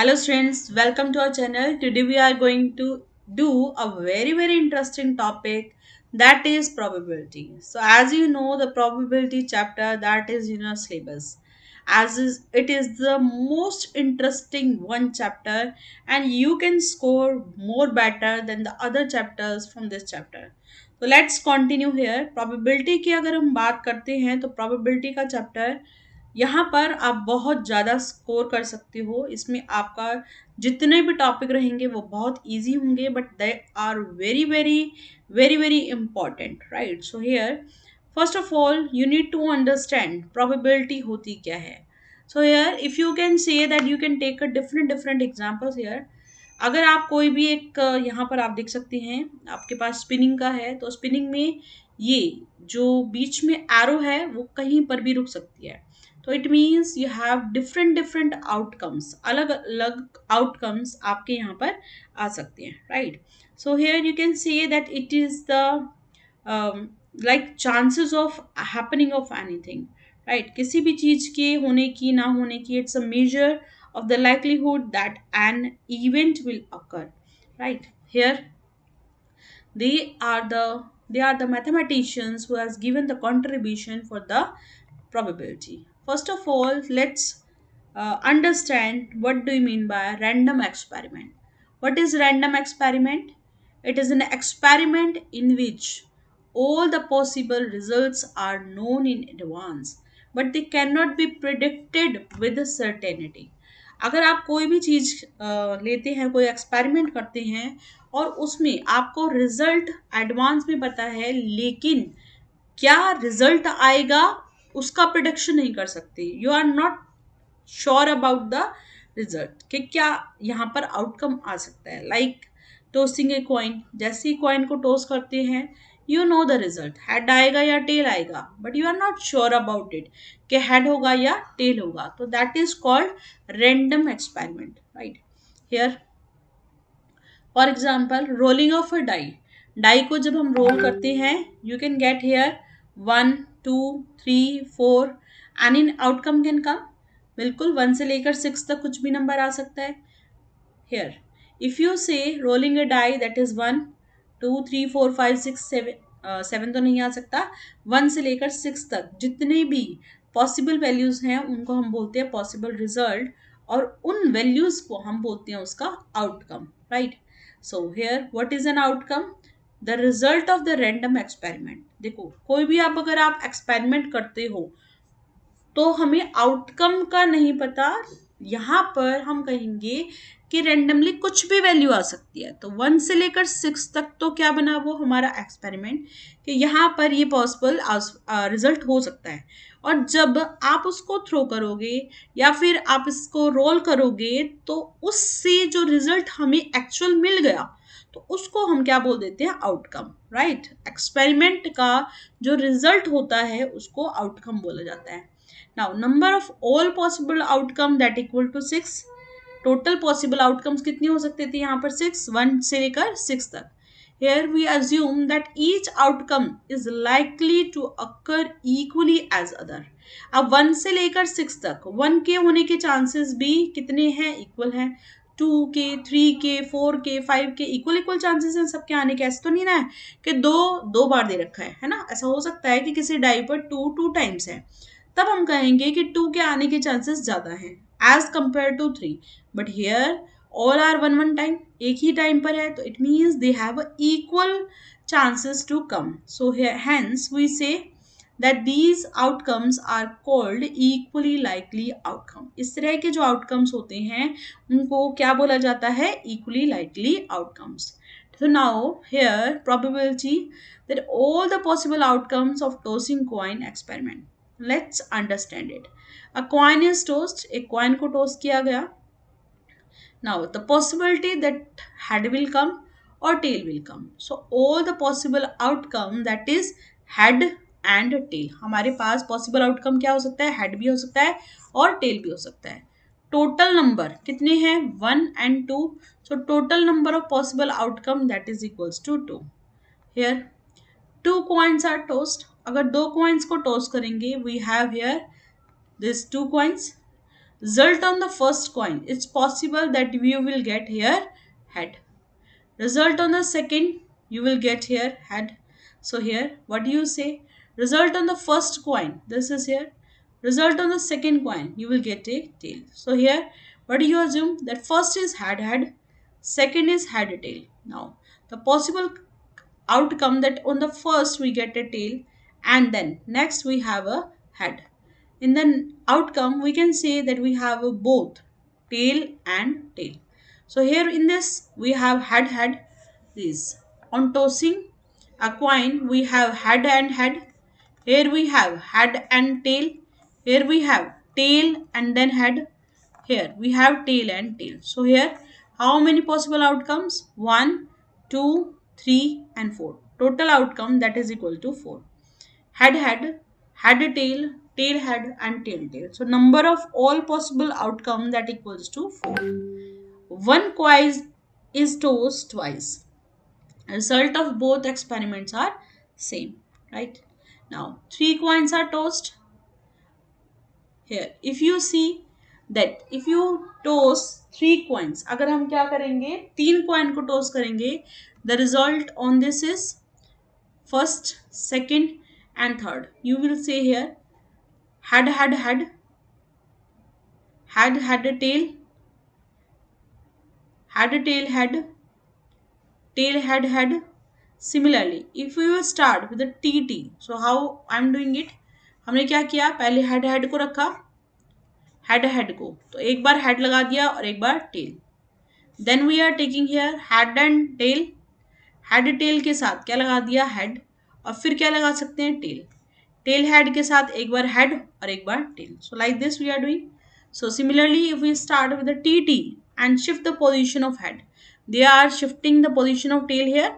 Hello students, welcome to our channel. Today we are going to do a very interesting topic, that is probability. So as you know, the probability chapter that is in our syllabus, as is it is the most interesting one chapter, and you can score more better than the other chapters from this chapter. So let's continue here. Probability की अगर हम बात करते हैं तो probability का chapter यहाँ पर आप बहुत ज़्यादा स्कोर कर सकते हो। इसमें आपका जितने भी टॉपिक रहेंगे वो बहुत इजी होंगे, but they are very important, right? So here first of all you need to understand probability होती क्या है। So here if you can say that you can take a different examples here. अगर आप कोई भी एक यहाँ पर आप देख सकते हैं, आपके पास स्पिनिंग का है, तो स्पिनिंग में ये जो बीच में एरो है वो कहीं पर भी रुक सकती है। तो it means you have different outcomes, अलग अलग आउटकम्स आपके यहाँ पर आ सकते हैं, right? So here you can say that it is the like chances of happening of anything, right? किसी भी चीज के होने की ना होने की, it's a major of the likelihood that an event will occur, right? Here they are the mathematicians who has given the contribution for the probability. First of all, let's understand what do you mean by random experiment. What is random experiment? It is an experiment in which all the possible results are known in advance, but they cannot be predicted with certainty. अगर आप कोई भी चीज लेते हैं, कोई experiment करते हैं और उसमें आपको रिजल्ट एडवांस में पता है, लेकिन क्या रिजल्ट आएगा उसका प्रिडिक्शन नहीं कर सकते। You are not sure about the result कि क्या यहाँ पर आउटकम आ सकता है। लाइक टोस्टिंग ए कॉइन, जैसे ही कॉइन को टोस्ट करते हैं you know the result, head आएगा या टेल आएगा, but you are not sure about it कि हेड होगा या टेल होगा। तो that is called random experiment, right? Here for example rolling of a die, die को जब हम रोल करते हैं you can get here 1 2 3 4 and in outcome can come, बिल्कुल 1 से लेकर 6 तक कुछ भी नंबर आ सकता है। Here if you say rolling a die that is 1 2 3 4 5 6 7, 7 तो नहीं आ सकता, 1 से लेकर 6 तक जितने भी पॉसिबल वैल्यूज हैं उनको हम बोलते हैं पॉसिबल रिजल्ट, और उन वैल्यूज को हम बोलते हैं उसका outcome, right? So hair what is an outcome? The result of the random experiment. देखो कोई भी आप अगर आप एक्सपेरिमेंट करते हो तो हमें आउटकम का नहीं पता, यहाँ पर हम कहेंगे कि रेंडमली कुछ भी वैल्यू आ सकती है। तो 1 से लेकर 6 तक तो क्या बना वो हमारा एक्सपेरिमेंट कि यहाँ पर ये पॉसिबल रिजल्ट हो सकता है, और जब आप उसको थ्रो करोगे या फिर आप इसको रोल करोगे तो उससे जो रिजल्ट हमें एक्चुअल मिल गया तो उसको हम क्या बोल देते हैं? Outcome, right? एक्सपेरिमेंट का जो रिजल्ट होता है उसको आउटकम बोला जाता है। Now, number of all possible outcome that equal to 6. Total possible outcomes कितने हो सकते थे यहाँ पर? 6, 1 से लेकर 6 तक। Here we assume that each outcome is likely to occur equally as other. अब 1 से लेकर 6 तक 1 के होने के चांसेस भी कितने हैं? इक्वल हैं। 2 के, 3 के, 4 के, 5 के इक्वल चांसेस हैं सबके आने के। ऐसे तो नहीं ना है कि दो दो बार दे रखा है ना? ऐसा हो सकता है कि किसी डाई पर टू टाइम्स है, तब हम कहेंगे कि 2 के आने के चांसेस ज्यादा हैं as compare to 3। But here all are one time, एक ही टाइम पर है, तो it means they have equal chances to come. So hence we say that these outcomes are called equally likely outcome. इस तरह के जो outcomes होते हैं उनको क्या बोला जाता है? equally likely outcomes. So now here probability that all the possible outcomes of tossing coin experiment. Let's understand it. A coin is tossed, एक coin को toss किया गया। Now the possibility that head will come or tail will come. So all the possible outcome that is head and tail. हमारे पास possible outcome क्या हो सकता है? head भी हो सकता है और tail भी हो सकता है। Total number कितने हैं? 1 and 2. So total number of possible outcome that is equals to 2. Here 2 coins are tossed. अगर 2 coins को toss करेंगे we have here this 2 coins. Result on the first coin, it's possible that you will get here head. Result on the second, you will get here head. So here, what do you say? Result on the first coin, this is here. Result on the second coin, you will get a tail. So here, what do you assume? That first is head, second is head tail. Now, the possible outcome that on the first we get a tail and then next we have a head. In the outcome, we can say that we have a both tail and tail. So here in this, we have head, this. On tossing a coin, we have head and head. Here we have head and tail. Here we have tail and then head. Here we have tail and tail. So here, how many possible outcomes? 1, 2, 3 and 4. Total outcome that is equal to 4. Had a tail, tail head and tail tail. So number of all possible outcome that equals to 4. One coin is tossed twice. Result of both experiments are same, right? Now 3 coins are tossed. Here if you see that if you toss 3 coins, अगर हम क्या करेंगे 3 coin को toss करेंगे, the result on this is first, second and third. You will say here had had a tail, had a tail had. Similarly, if we will start with the TT, so how I'm doing it, हमने क्या किया, पहले head को रखा, head को तो एक बार head लगा दिया और एक बार tail. Then we are taking here head and tail. Head tail के साथ क्या लगा दिया, हेड, और फिर क्या लगा सकते हैं, टेल. टेल हेड के साथ एक बार हेड और एक बार tail. So like this we are doing. So similarly, if we start with the TT and shift the position of head, they are shifting the position of tail here,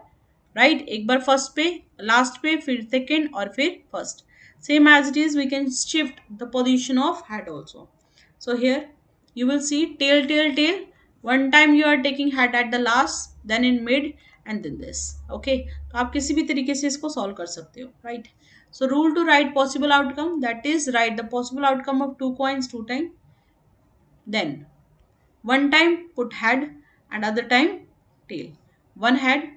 right? एक बार first पे, last पे, फिर second और फिर first. Same as it is, we can shift the position of head also. So here you will see tail. One time you are taking head at the last, then in mid and then this. Okay, तो आप किसी भी तरीके से इसको solve कर सकते हो, right? So rule to write possible outcome, that is write the possible outcome of 2 coins 2 times. Then one time put head and other time tail. One head,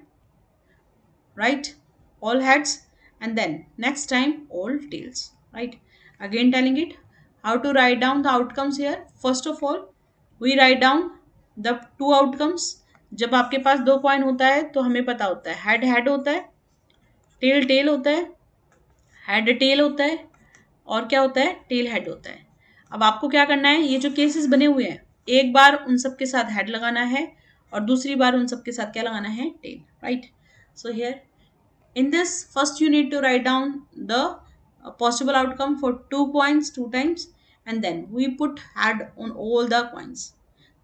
right? All heads, and then next time all tails, right? Again telling it how to write down the outcomes here. First of all, we write down the two outcomes. जब आपके पास दो coin होता है तो हमें पता होता है हेड हेड होता है, टेल टेल होता है, हेड टेल होता है और क्या होता है, टेल हेड होता है. अब आपको क्या करना है, ये जो केसेस बने हुए हैं एक बार उन सब के साथ हेड लगाना है और दूसरी बार उन सब के साथ क्या लगाना है, tail, right? So here in this, first you need to write down the possible outcome for 2 coins 2 times, and then we put head on all the coins.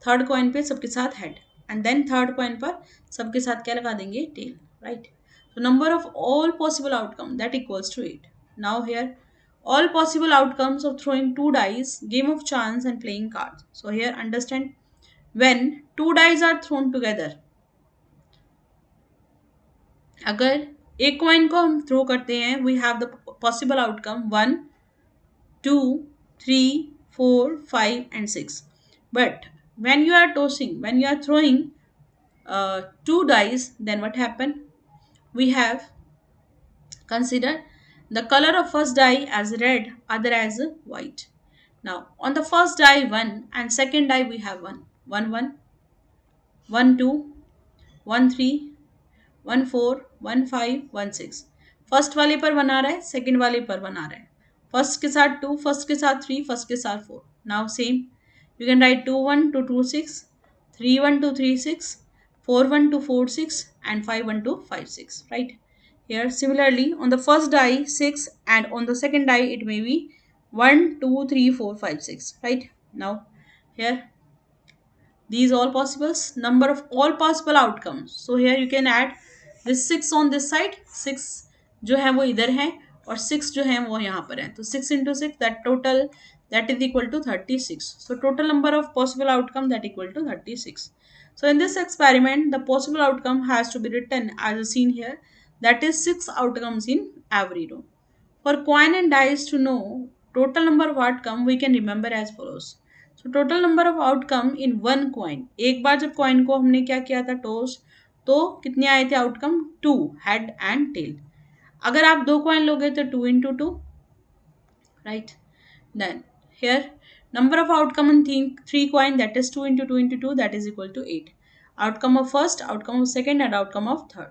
Third coin पे सबके साथ head and then third coin पर सबके साथ क्या लगा देंगे, tail, right? तो number of all possible outcome that equals to 8. Now here all possible outcomes of throwing two dice, game of chance and playing cards. So here understand, when two dice are thrown together, अगर एक coin को हम throw करते हैं, we have the possible outcome 1, 2, 3, 4, 5 and 6. But when you are tossing, when you are throwing two dice, then what happen, we have consider the color of first die as red, other as white. Now on the first die 1 and second die we have 1 1 1 1 2 1 3 1 4 1 5 1 6. First वाले पर 1 आ रहा है, second वाले पर 1 आ रहा है, first के साथ 2, फर्स्ट के साथ 3, फर्स्ट के साथ 4. Now same you can write 2 1 2 2 6, 3 1 2 3 6, 4 1 2 4 6 and 5 1 2 5 6, right? Here similarly on the first die 6 and on the second die it may be 1 2 3 4 5 6, right? Now here these all possibles, number of all possible outcomes. So here you can add this 6 on this side, 6 जो है वो इधर है और 6 जो है वो यहाँ पर है, तो 6 into 6 that total that is equal to 36. So total number of possible outcome that equal to 36. So in this experiment the possible outcome has to be written as seen here, that is 6 outcomes in every row. For coin and dice to know total number of outcome we can remember as follows. So total number of outcome in one coin, एक बार जब coin को हमने क्या किया था toss, तो कितने आए थे outcome, two, head and tail. अगर आप दो कॉइन लोगे तो two into two, right. Then here number of outcome in three coin, that is 2 into 2 into 2, that is equal to 8. Outcome of first, outcome of second, and outcome of third.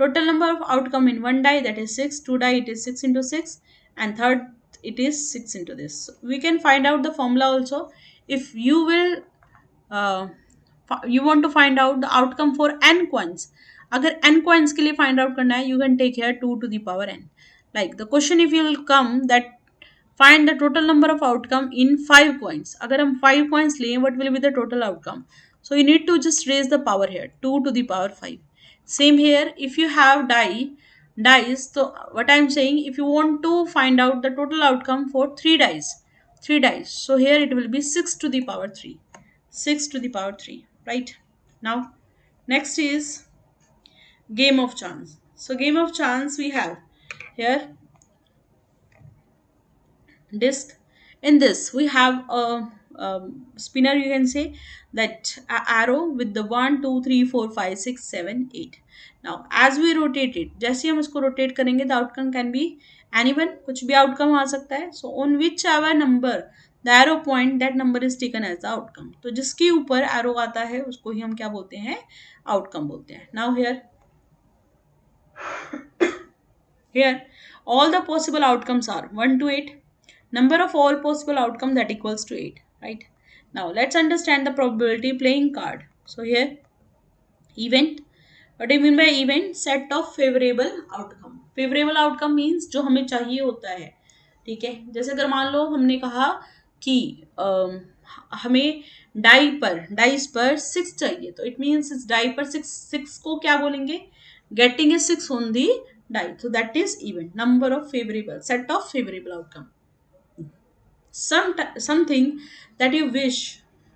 Total number of outcome in one die, that is 6. Two die, it is 6 into 6, and third it is 6 into this. So we can find out the formula also. If you will uh, you want to find out the outcome for n coins, अगर n coins के लिए find out करना है, you can take here 2 to the power n. Like the question if you will come that find the total number of outcome in 5 coins, अगर हम 5 coins लें, what will be the total outcome? So you need to just raise the power here, 2 to the power 5. Same here, if you have dice, so what I am saying, if you want to find out the total outcome for 3 dice, so here it will be 6 to the power 3, 6 to the power 3, right? Now, next is game of chance. So game of chance we have here disc. In this we have spinner, you can say, that arrow with the 1 2 3 4 5 6 7 8. Now as we rotate it, जैसे हम इसको rotate करेंगे, the outcome can be anyone, कुछ भी outcome आ सकता है. So on whichever number the arrow point, that number is taken as the outcome. तो जिसके ऊपर arrow आता है उसको ही हम क्या बोलते हैं, outcome बोलते हैं. Now here all the possible outcomes are 1 to 8. Number of all possible outcome, that equals to 8, right? Now let's understand the probability playing card. So here event, what do you mean by event? Set of favorable outcome. Favorable outcome means जो हमें चाहिए होता है, ठीक है. जैसे अगर मान लो हमने कहा कि हमें डाइस पर 6 चाहिए, तो इट मीन्स इस डाई पर 6 को क्या बोलेंगे, getting a 6 on the die. So that is event, number of favorable, set of favorable outcome. Something that you wish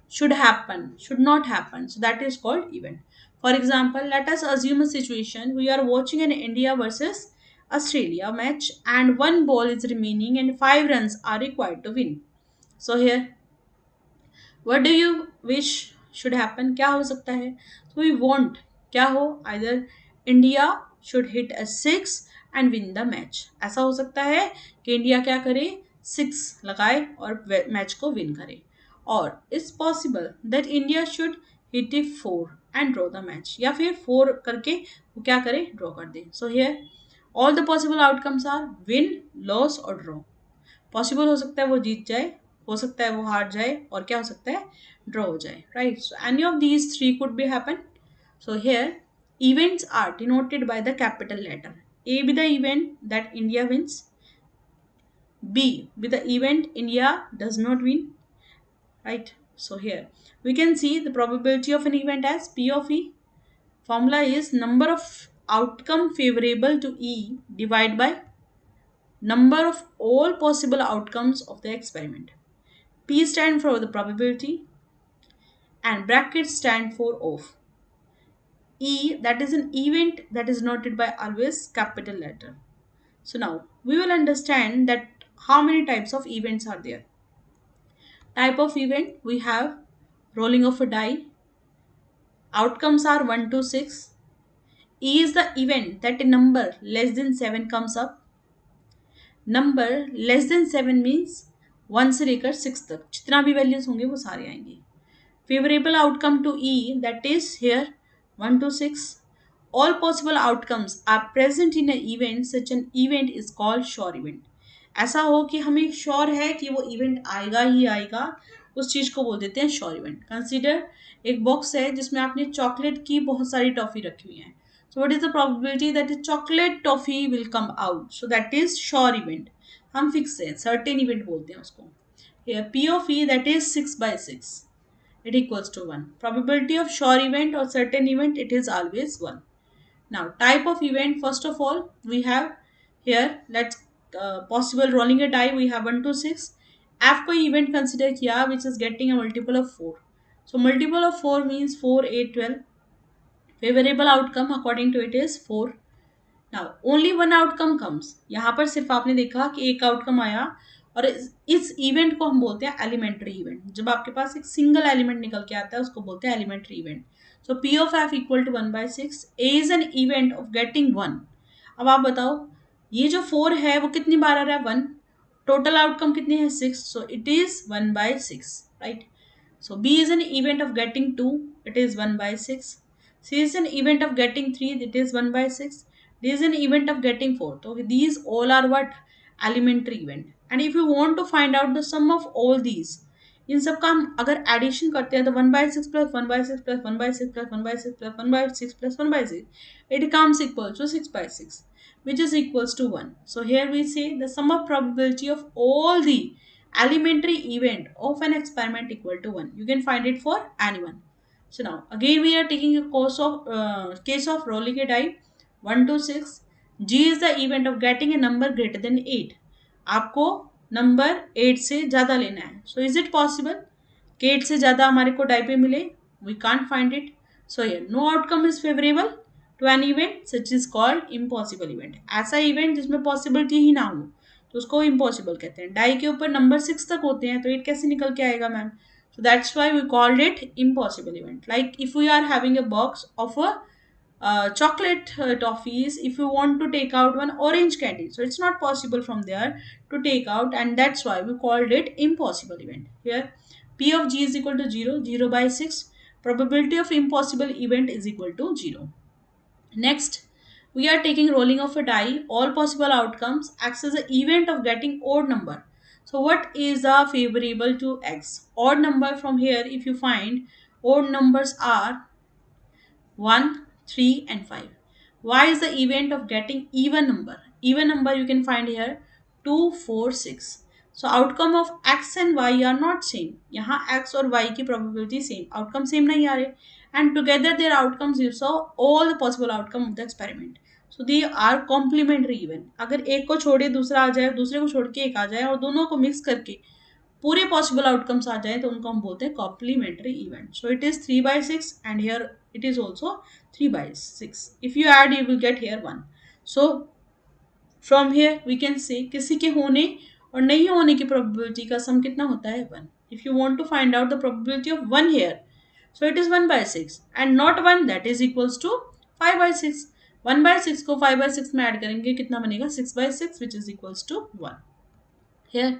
should happen, should not happen, so that is called event. For example, let us assume a situation, we are watching an India versus Australia match and one ball is remaining and 5 runs are required to win. So here what do you wish should happen, क्या हो सकता है, so we want क्या हो, either India should hit a 6 and win the match. ऐसा हो सकता है कि इंडिया क्या करे, 6 लगाए और मैच को विन करे, और it's possible that India should hit a 4 and draw the match, या फिर 4 करके वो क्या करे, ड्रॉ कर दे. So here all the possible outcomes are win, loss और ड्रॉ. पॉसिबल हो सकता है वो जीत जाए, हो सकता है वो हार जाए, और क्या हो सकता है, ड्रॉ हो जाए, right. So any of these three could be happen. So here events are denoted by the capital letter. A be the event that India wins, B be the event India does not win, right? So here we can see the probability of an event as P of E. Formula is number of outcome favorable to E divided by number of all possible outcomes of the experiment. P stand for the probability and brackets stand for of. E, that is an event that is noted by always capital letter. So now we will understand that how many types of events are there. Type of event we have rolling of a die. Outcomes are 1 to 6. E is the event that a number less than 7 comes up. Number less than 7 means 1 से लेकर 6 तक जितना भी values होंगे वो सारे आएंगे. Favorable outcome to E, that is here 1 to 6. All possible outcomes are present in an event. Such an event is called sure event. ऐसा हो कि हमें श्योर है कि वो इवेंट आएगा ही आएगा, उस चीज को बोल देते हैं श्योर इवेंट. कंसीडर एक बॉक्स है जिसमें आपने चॉकलेट की बहुत सारी टॉफी रखी हुई है. So what is the probability that the chocolate toffee will come out, so that is sure event. हम फिक्स है, सर्टेन इवेंट बोलते हैं उसको. Here P of E, that is 6 by 6, it equals to 1. Probability of sure event or certain event, it is always 1. Now type of event, first of all we have here, let's possible rolling a die, we have 1 to 6. F कोई event consider किया which is getting a multiple of 4. So multiple of 4 means 4 8 12. Favorable outcome according to it is 4. Now only one outcome comes. यहाँ पर सिर्फ आपने देखा कि एक outcome आया और इस इवेंट को हम बोलते हैं एलिमेंट्री इवेंट। जब आपके पास एक सिंगल एलिमेंट निकल के आता है उसको बोलते हैं elementary event. So P of F equal to 1/6 is an event of getting 1। अब आप बताओ, ये जो 4 है वो कितनी बार आ रहा है? 1। टोटल आउटकम कितनी है? 6, सो it is 1/6, right? So B is an event of getting 2, it is 1/6. C is an event of getting 3, it is 1/6. D is an event of getting 4. So these all are what? Elementary event. And if you want to find out the sum of all these, इन सब का हम अगर addition करते हैं तो 1/6 plus 1/6 plus 1/6 plus 1/6 plus 1/6 plus 1/6, it comes equal to 6/6, which is equals to 1. So here we say the sum of probability of all the elementary event of an experiment equal to 1. You can find it for anyone. So now again we are taking a case of rolling a die 1 to 6. G is the event of getting a number greater than 8. आपको number 8 से ज़्यादा लेना है. So is it possible कि 8 से ज़्यादा हमारे को डाई पे मिले? We can't find it. So here no outcome is favorable to an event such is called impossible event. ऐसा event जिसमें possibility ही ना हो तो उसको इम्पॉसिबल कहते हैं. डाई के ऊपर नंबर 6 तक होते हैं तो 8 कैसे निकल के आएगा ma'am? So that's why we called it impossible event. Like if we are having a box of a chocolate toffees, if you want to take out one orange candy, so it's not possible from there to take out, and that's why we called it impossible event. Here P of G is equal to 0, 0/6. Probability of impossible event is equal to 0. Next, we are taking rolling of a die. All possible outcomes acts as an event of getting odd number. So what is the favorable to X? Odd number from here, if you find, odd numbers are 1, 3 and 5. Y is the event of getting even number. Even number you can find here 2, 4, 6. So outcome of X and Y are not same. यहाँ X और Y की probability same. Outcome same नहीं आ रहे. And together their outcomes you saw all the possible outcome of the experiment. So they are complementary even. अगर एक को छोड़े दूसरा आ जाए, दूसरे को छोड़ के एक आ जाए और दोनों को मिक्स करके पूरे पॉसिबल आउटकम्स आ जाए तो उनको हम बोलते हैं complementary event. So it is 3/6 and here it is also 3/6. If you add you will get here 1. So from here we can say किसी के होने और नहीं होने की प्रोबेबिलिटी का सम कितना होता है? 1. If you want to find out the probability of 1 here, so it is 1/6 and not 1, that is equals to 5/6. 1/6 को 5/6 में ऐड करेंगे कितना बनेगा? 6/6, which is equals to 1. Here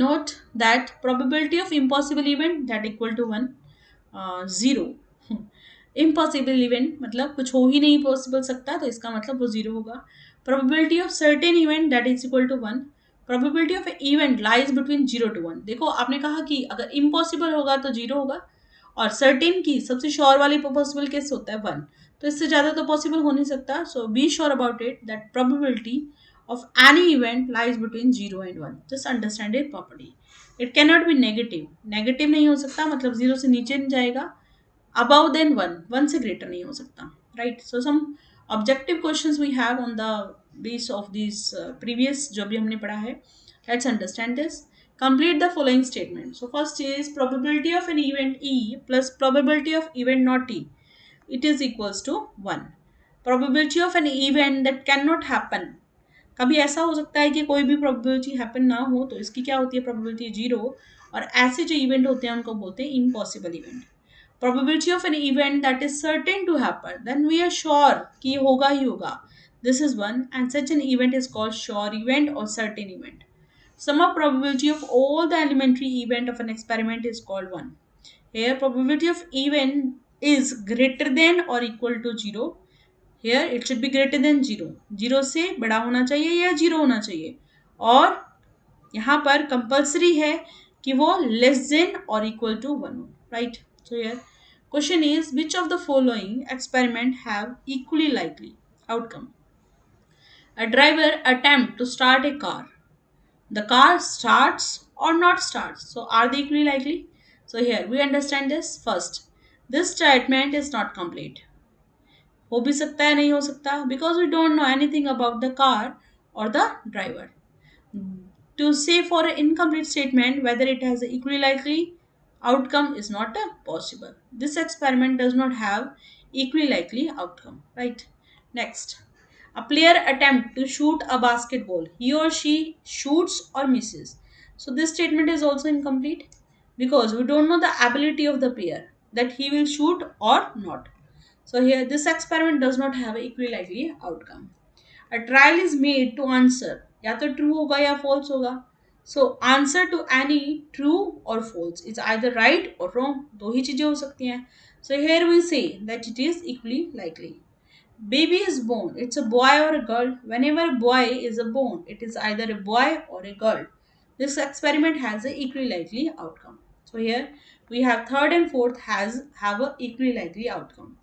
note that probability of impossible event that equal to 1, 0. impossible event मतलब कुछ हो ही नहीं possible सकता तो इसका मतलब वो 0 होगा. probability of certain event that is equal to 1. probability of event lies between 0 to 1. देखो आपने कहा कि अगर impossible होगा तो 0 होगा और certain की सबसे श्योर वाली पॉसिबल केस होता है 1. तो इससे ज़्यादा तो पॉसिबल हो नहीं सकता. So be sure about it that probability of any event lies between 0 and 1. Just understand it properly. It cannot be negative. Negative नहीं हो सकता मतलब 0 से नीचे नहीं जाएगा. Above than 1, 1 से greater नहीं हो सकता. Right? So some objective questions we have on the base of these previous जो भी हमने पढ़ा है. Let's understand this. Complete the following statement. So first is probability of an event E plus probability of event not E. It is equals to 1. Probability of an event that cannot happen. कभी ऐसा हो सकता है कि कोई भी probability happen ना हो तो इसकी क्या होती है? प्रोबेबिलिटी 0. और ऐसे जो इवेंट होते हैं उनको बोलते हैं impossible event. Probability of an event that is certain to happen, then we are sure कि ये होगा ही होगा. This is 1 and such an event is called sure event और certain event. Sum of probability of all the elementary event of an experiment is called 1. Here probability of event is greater than or equal to 0. Here it should be greater than 0. 0 से बड़ा होना चाहिए या 0 होना चाहिए. और यहाँ पर कंपल्सरी है कि वो लेस देन और इक्वल टू 1 हो. Right? So here question is which of the following experiment have equally likely outcome? A driver attempt to start a car. The car starts or not starts. So are they equally likely? So here we understand this. First, this statement is not complete. हो भी सकता है नहीं हो सकता because we don't know anything about the car और the driver. To say for an incomplete statement whether it has an equally likely outcome is not possible. This experiment does not have equally likely outcome. Right? Next, a player attempt to shoot a basketball. He or she shoots or misses. So this statement is also incomplete because we don't know the ability of the pair that he will shoot or not. So here this experiment does not have an equally likely outcome. A trial is made to answer या तो true होगा या false होगा. So answer to any true or false is either right or wrong. दो ही चीजें हो सकती हैं. So here we say that it is equally likely. Baby is born. It's a boy or a girl. Whenever a boy is born, it is either a boy or a girl. This experiment has a equally likely outcome. So here we have third and fourth has have a equally likely outcome.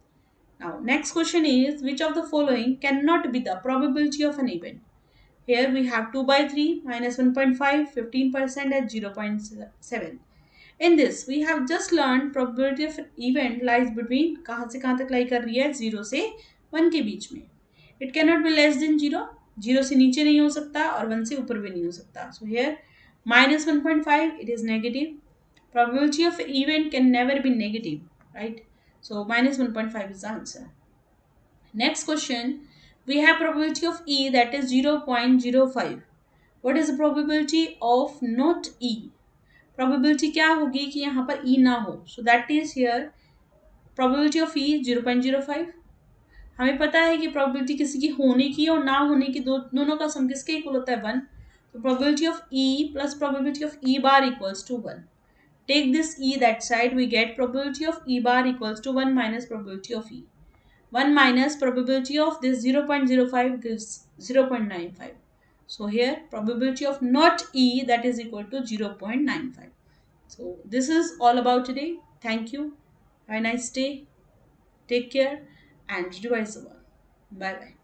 Now next question is which of the following cannot be the probability of an event? Here we have 2 by 3 minus 1.5, 15% at 0.7. In this, we have just learned probability of event lies between कहाँ से कहाँ तक लाई कर रही है 0 से 1 के बीच में. It cannot be less than 0. 0 से नीचे नहीं हो सकता और 1 से ऊपर भी नहीं हो सकता. So here minus 1.5 it is negative. Probability of event can never be negative, right? So minus 1.5 is the answer. Next question, we have probability of E that is 0.05. What is the probability of not E? Probability क्या होगी कि यहाँ पर E ना हो. So that is here probability of E 0.05. हमें पता है कि probability किसी की होने की और ना होने की दोनों का सम किसके इक्वल होता है 1. So probability of E plus probability of E bar equals to 1. Take this E that side, we get probability of E bar equals to 1 minus probability of E. 1 minus probability of this 0.05 gives 0.95. So here probability of not E that is equal to 0.95. So this is all about today. Thank you. Have a nice day. Take care and revise the work. Bye bye.